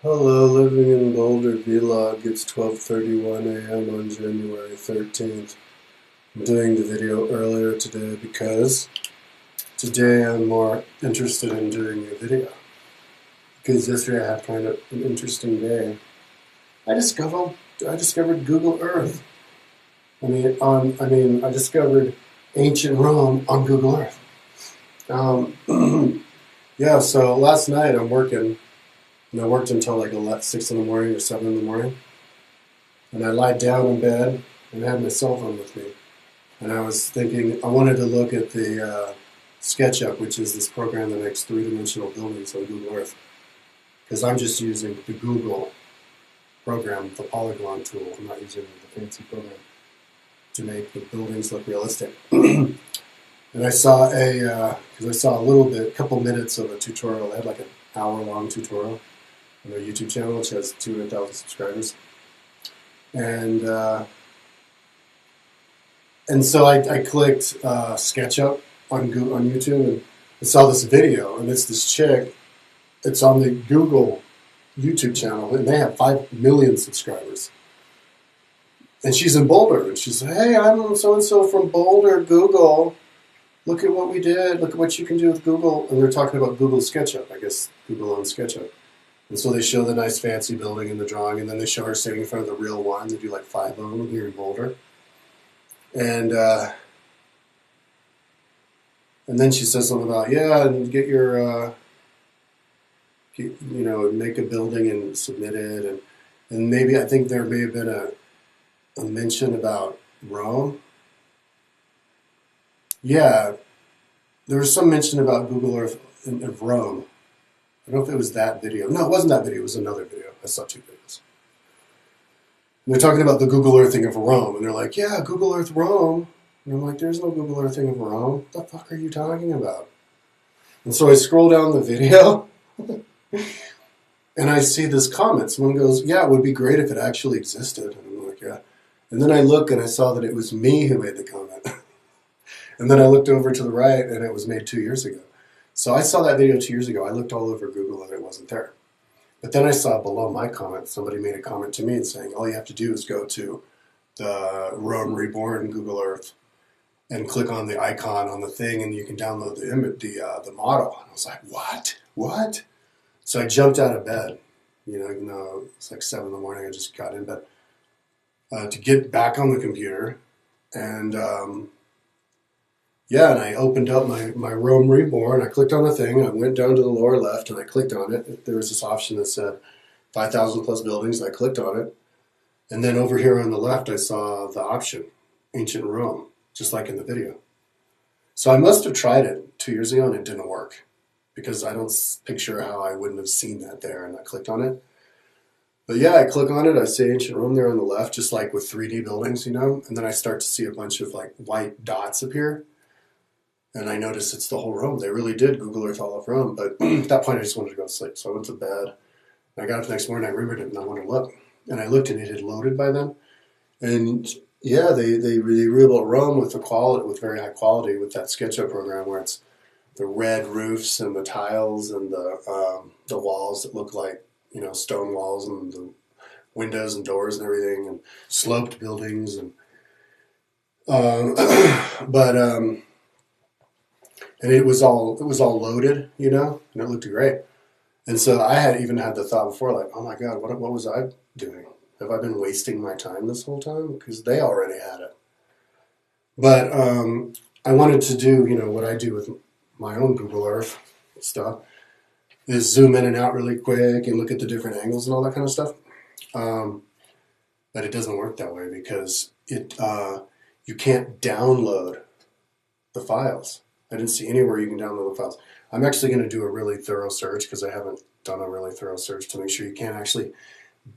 Hello, living in Boulder vlog. It's 12:31 a.m. on January 13th. I'm doing the video earlier today because today I'm more interested in doing a video. Because yesterday I had kind of an interesting day. I discovered Google Earth. I discovered ancient Rome on Google Earth. Yeah, so last night I'm working, and I worked until like 6 in the morning or 7 in the morning. And I lied down in bed and had my cell phone with me. And I was thinking, I wanted to look at the SketchUp, which is this program that makes three-dimensional buildings on Google Earth. Because I'm just using the Google program, the polygon tool. I'm not using the fancy program to make the buildings look realistic. And I saw a little bit, a couple minutes of a tutorial. They had like an hour-long tutorial on their YouTube channel, which has 200,000 subscribers. And so I clicked SketchUp on YouTube, and I saw this video, and it's this chick. It's on the Google YouTube channel, and they have 5 million subscribers. And she's in Boulder, and she said, "Hey, I'm so-and-so from Boulder, Google. Look at what we did. Look at what you can do with Google." And they're talking about Google SketchUp. I guess Google owns SketchUp. And so they show the nice fancy building in the drawing, and then they show her sitting in front of the real one. They do like 5 of them here in Boulder. And then she says something about, yeah, and get your, make a building and submit it. And maybe, I think there may have been a mention about Rome. Yeah, there was some mention about Google Earth of Rome. I don't know if it was that video. No, it wasn't that video. It was another video. I saw 2 videos. And they're talking about the Google Earthing of Rome. And they're like, yeah, Google Earth Rome. And I'm like, there's no Google Earthing of Rome. What the fuck are you talking about? And so I scroll down the video, and I see this comment. Someone goes, yeah, it would be great if it actually existed. And I'm like, yeah. And then I look, and I saw that it was me who made the comment. And then I looked over to the right, and it was made 2 years ago. So I saw that video 2 years ago. I looked all over Google, and it wasn't there. But then I saw below my comment, somebody made a comment to me and saying, all you have to do is go to the Rome Reborn Google Earth and click on the icon on the thing, and you can download the model. And I was like, what? So I jumped out of bed, even though it's like 7 in the morning. I just got in bed to get back on the computer. And and I opened up my Rome Reborn. I clicked on the thing. I went down to the lower left, and I clicked on it. There was this option that said 5,000 plus buildings. I clicked on it. And then over here on the left, I saw the option, Ancient Rome, just like in the video. So I must have tried it 2 years ago, and it didn't work, because I don't picture how I wouldn't have seen that there and I clicked on it. But yeah, I click on it. I see Ancient Rome there on the left, just like with 3D buildings, and then I start to see a bunch of like white dots appear. And I noticed it's the whole Rome. They really did Google Earth all of Rome. But at that point, I just wanted to go to sleep. So I went to bed. And I got up the next morning, I remembered it, and I wanted to look. And I looked, and it had loaded by then. And yeah, they rebuilt Rome with with very high quality with that SketchUp program, where it's the red roofs and the tiles and the walls that look like stone walls, and the windows and doors and everything, and sloped buildings and and it was all loaded, and it looked great. And so I had even had the thought before, like, oh my God, what was I doing? Have I been wasting my time this whole time? Because they already had it. But I wanted to do, what I do with my own Google Earth stuff, is zoom in and out really quick and look at the different angles and all that kind of stuff. But it doesn't work that way, because you can't download the files. I didn't see anywhere you can download the files. I'm actually going to do a really thorough search, because I haven't done a really thorough search to make sure you can actually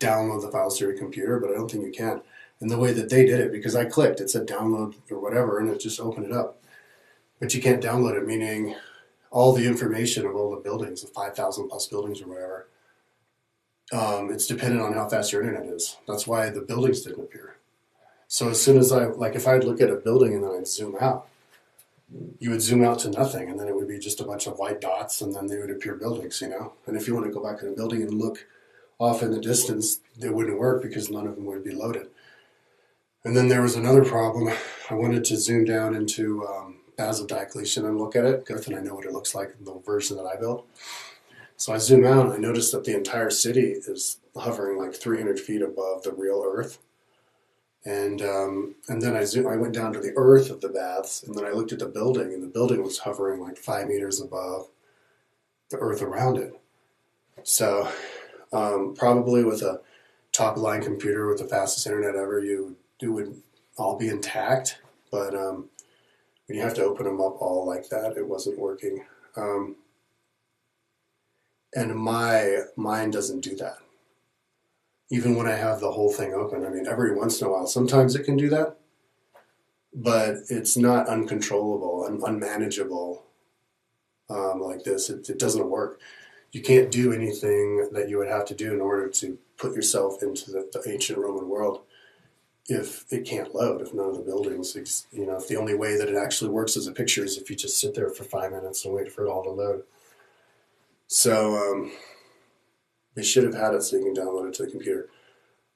download the files to your computer, but I don't think you can. And the way that they did it, because I clicked, it said download or whatever, and it just opened it up. But you can't download it, meaning all the information of all the buildings, the 5,000 plus buildings or whatever, it's dependent on how fast your internet is. That's why the buildings didn't appear. So as soon as if I'd look at a building and then I'd zoom out, you would zoom out to nothing, and then it would be just a bunch of white dots, and then they would appear buildings, And if you want to go back to the building and look off in the distance, it wouldn't work because none of them would be loaded. And then there was another problem. I wanted to zoom down into Basil Diocletian and look at it, and I know what it looks like in the version that I built. So I zoom out and I noticed that the entire city is hovering like 300 feet above the real Earth. And then I went down to the earth of the baths, and then I looked at the building, and the building was hovering like 5 meters above the earth around it. So probably with a top-line computer with the fastest internet ever, it would all be intact. But when you have to open them up all like that, it wasn't working. And my mind doesn't do that. Even when I have the whole thing open, I mean, every once in a while, sometimes it can do that, but it's not uncontrollable and unmanageable like this. It doesn't work. You can't do anything that you would have to do in order to put yourself into the ancient Roman world if it can't load, if none of the buildings, if the only way that it actually works as a picture is if you just sit there for 5 minutes and wait for it all to load. So they should have had it so you can download it to the computer.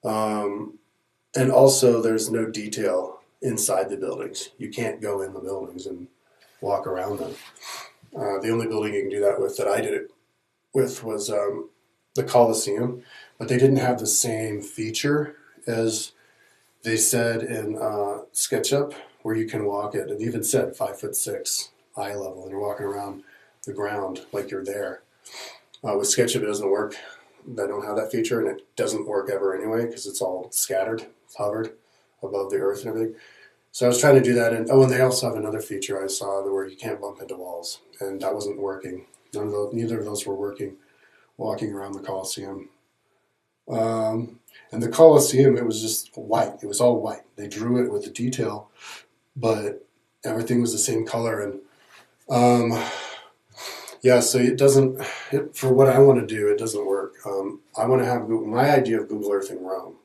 And also, there's no detail inside the buildings. You can't go in the buildings and walk around them. The only building you can do that with that I did it with was the Coloseum, but they didn't have the same feature as they said in SketchUp, where you can walk it. It even said 5'6" eye level, and you're walking around the ground like you're there. With SketchUp, it doesn't work. They don't have that feature, and it doesn't work ever anyway because it's all scattered, hovered above the earth and everything. So I was trying to do that, and they also have another feature I saw where you can't bump into walls, and that wasn't working. Neither of those were working. Walking around the Coliseum, and the Coliseum, it was just white. It was all white. They drew it with the detail, but everything was the same color, and yeah, so it doesn't, for what I want to do, it doesn't work. I want to have, my idea of Google Earth in Rome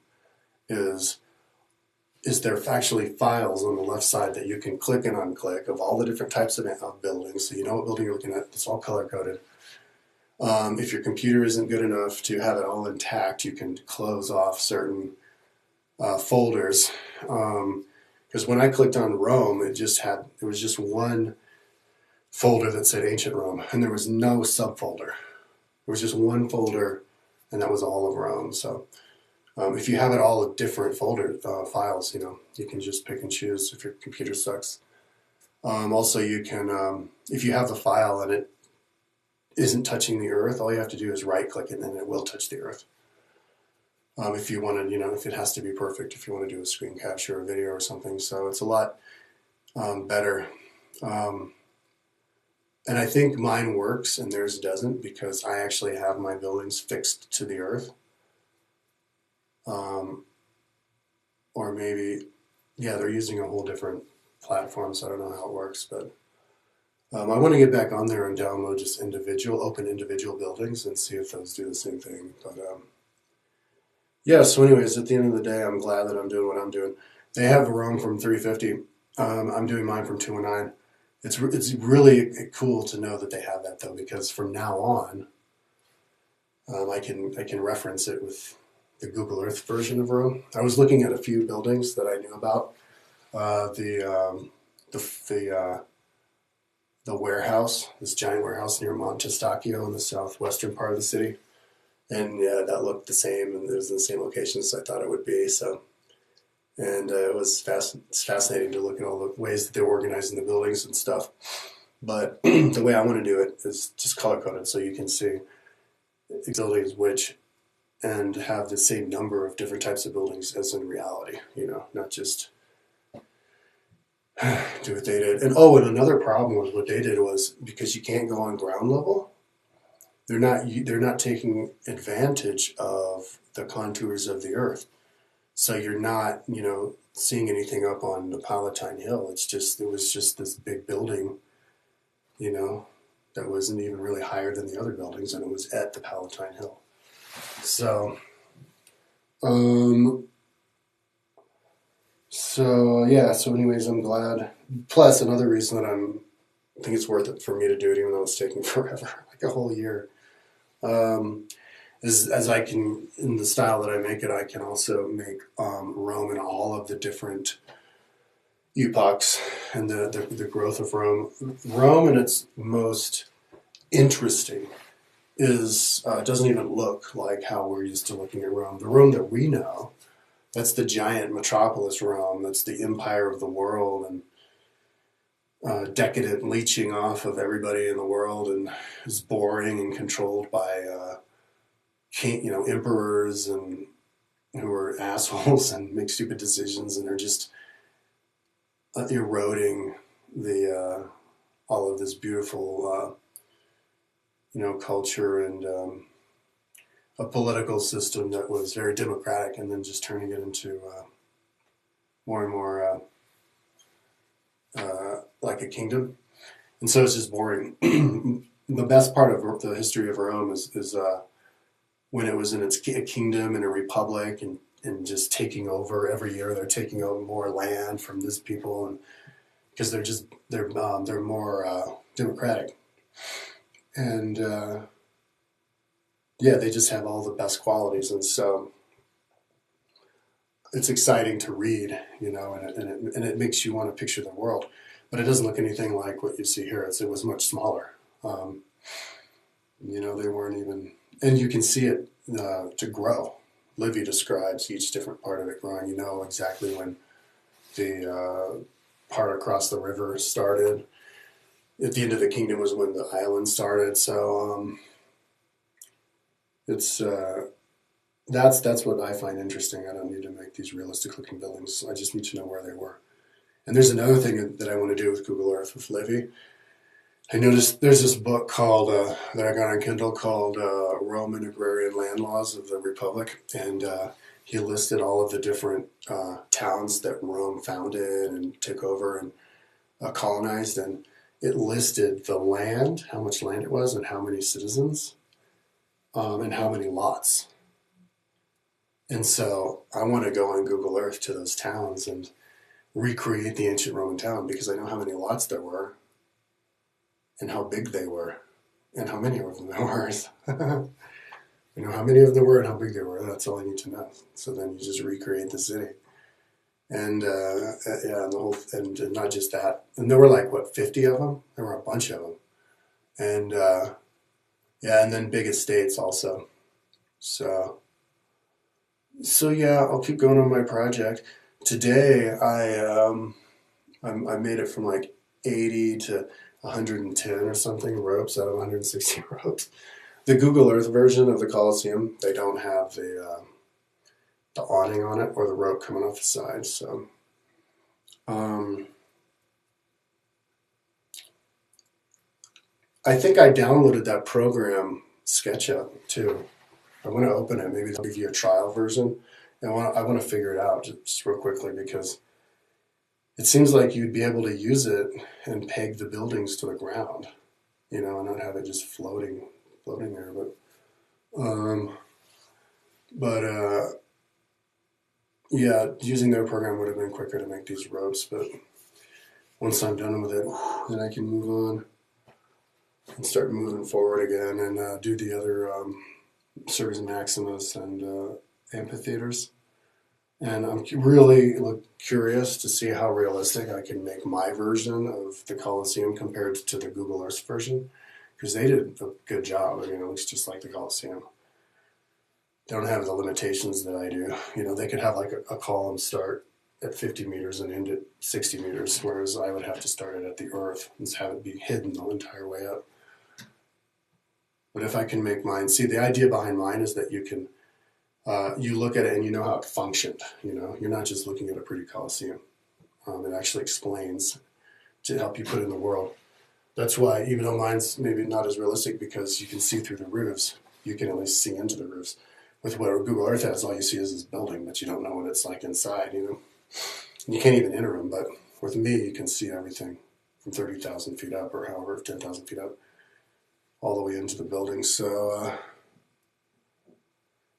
is there actually files on the left side that you can click and unclick of all the different types of buildings, so you know what building you're looking at. It's all color-coded. If your computer isn't good enough to have it all intact, you can close off certain folders. Because when I clicked on Rome, it was just one folder that said Ancient Rome, and there was no subfolder. There was just one folder, and that was all of Rome. So if you have it all of different folder files, you can just pick and choose if your computer sucks. Also, you can, if you have the file and it isn't touching the earth, all you have to do is right-click it, and it will touch the earth. If you want to, if it has to be perfect, if you want to do a screen capture or video or something. So it's a lot better. And I think mine works and theirs doesn't because I actually have my buildings fixed to the earth. Or maybe, yeah, they're using a whole different platform, so I don't know how it works. But I want to get back on there and download just open individual buildings and see if those do the same thing. But yeah, so anyways, at the end of the day, I'm glad that I'm doing what I'm doing. They have Rome from 350. I'm doing mine from 209. It's really cool to know that they have that though, because from now on, I can reference it with the Google Earth version of Rome. I was looking at a few buildings that I knew about. The warehouse, this giant warehouse near Montestacchio in the southwestern part of the city, and yeah, that looked the same, and it was in the same location as I thought it would be. So. And it was it's fascinating to look at all the ways that they were organizing the buildings and stuff. But the way I want to do it is just color-coded so you can see the buildings which and have the same number of different types of buildings as in reality, not just do what they did. And another problem with what they did was because you can't go on ground level, they're not taking advantage of the contours of the earth. So you're not, seeing anything up on the Palatine Hill. It was just this big building, that wasn't even really higher than the other buildings, and it was at the Palatine Hill. So, so anyways, I'm glad. Plus, another reason that I think it's worth it for me to do it, even though it's taking forever, like a whole year, as I can, in the style that I make it, I can also make Rome in all of the different epochs and the growth of Rome. Rome in its most interesting is doesn't even look like how we're used to looking at Rome. The Rome that we know, that's the giant metropolis Rome, that's the empire of the world, and decadent leeching off of everybody in the world, and is boring and controlled by emperors and who are assholes and make stupid decisions and are just eroding the all of this beautiful culture and a political system that was very democratic, and then just turning it into more and more like a kingdom. And so it's just boring. The best part of the history of Rome is when it was in its kingdom and a republic, and just taking over every year. They're taking over more land from this people, and because they're more democratic, and they just have all the best qualities, and so it's exciting to read, and it makes you want to picture the world, but it doesn't look anything like what you see here. It was much smaller. They weren't even, and you can see it to grow. Livy describes each different part of it growing. You know exactly when the part across the river started. At the end of the kingdom was when the island started. So it's that's what I find interesting. I don't need to make these realistic looking buildings. I just need to know where they were. And there's another thing that I want to do with Google Earth with Livy. I noticed there's this book called that I got on Kindle called Roman Agrarian Land Laws of the Republic, and he listed all of the different towns that Rome founded and took over and colonized, and it listed the land, how much land it was, and how many citizens, and how many lots. And so I want to go on Google Earth to those towns and recreate the ancient Roman town, because I know how many lots there were and how big they were and how many of them there were. I know how many of them were and how big they were. That's all I need to know. So then you just recreate the city. And and the whole, and not just that. And there were 50 of them? There were a bunch of them. And and then big estates also. So yeah, I'll keep going on my project. Today I made it from 80 to 110 or something ropes out of 160 ropes. The Google Earth version of the Coloseum, they don't have the awning on it or the rope coming off the side. So I think I downloaded that program SketchUp too. I want to open it. Maybe they'll give you a trial version. And I want to figure it out just real quickly, because it seems like you'd be able to use it and peg the buildings to the ground, and not have it just floating there. Using their program would have been quicker to make these ropes. But once I'm done with it, then I can move on and start moving forward again and do the other Circus Maximus and amphitheaters. And I'm really curious to see how realistic I can make my version of the Coliseum compared to the Google Earth version, because they did a good job. It looks just like the Coliseum. They don't have the limitations that I do. They could have a column start at 50 meters and end at 60 meters, whereas I would have to start it at the earth and have it be hidden the entire way up. But if I can make mine, see, the idea behind mine is that you can, you look at it and you know how it functioned. You're not just looking at a pretty Coliseum. It actually explains to help you put in the world. That's why, even though mine's maybe not as realistic, because you can see through the roofs, you can at least see into the roofs. With what Google Earth has, all you see is this building, but you don't know what it's like inside, And you can't even enter them, but with me, you can see everything from 30,000 feet up, or however, 10,000 feet up, all the way into the building. So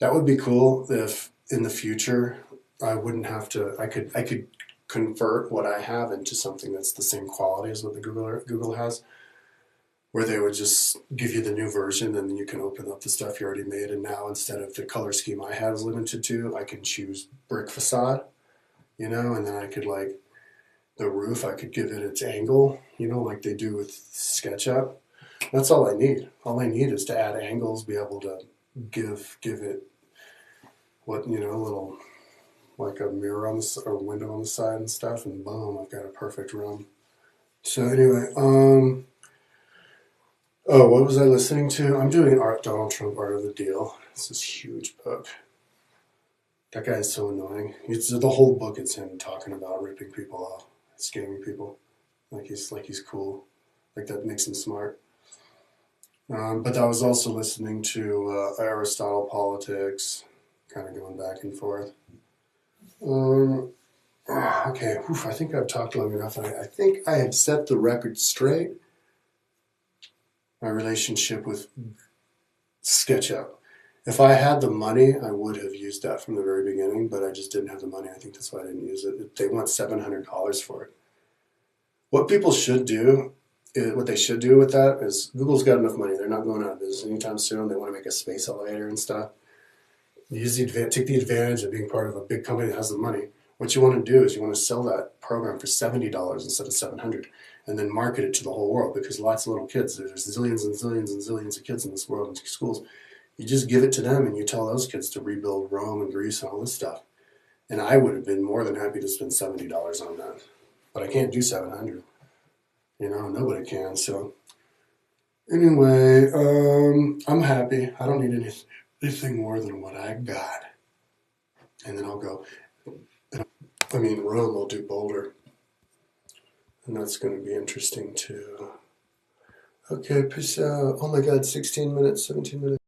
that would be cool if in the future I wouldn't have to, I could convert what I have into something that's the same quality as what the Google has. where they would just give you the new version and then you can open up the stuff you already made. And now instead of the color scheme I had was limited to, I can choose brick facade, you know, and then I could like the roof, I could give it its angle, you know, like they do with SketchUp. That's all I need. All I need is to add angles, be able to give it what, you know, a little like a mirror on the or window on the side and stuff, and boom, I've got a perfect room. So anyway, oh, what was I listening to? I'm doing Donald Trump Art of the Deal. It's this huge book. That guy is so annoying. The whole book it's him talking about ripping people off, scamming people, like he's cool, like that makes him smart. But I was also listening to Aristotle Politics, kind of going back and forth. Okay, I think I've talked long enough. I think I have set the record straight. My relationship with SketchUp. If I had the money, I would have used that from the very beginning, but I just didn't have the money. I think that's why I didn't use it. They want $700 for it. What people should do, what they should do with that is Google's got enough money. They're not going out of business anytime soon. They want to make a space elevator and stuff. Take the advantage of being part of a big company that has the money. What you want to do is you want to sell that program for $70 instead of $700, and then market it to the whole world, because lots of little kids, there's zillions and zillions and zillions of kids in this world in schools. You just give it to them and you tell those kids to rebuild Rome and Greece and all this stuff. And I would have been more than happy to spend $70 on that. But I can't do 700. You know, nobody can. So anyway, I'm happy. I don't need anything more than what I got. And then I'll go. Rome will do Boulder. And that's going to be interesting too. Okay, peace out. Oh my God, 16 minutes, 17 minutes.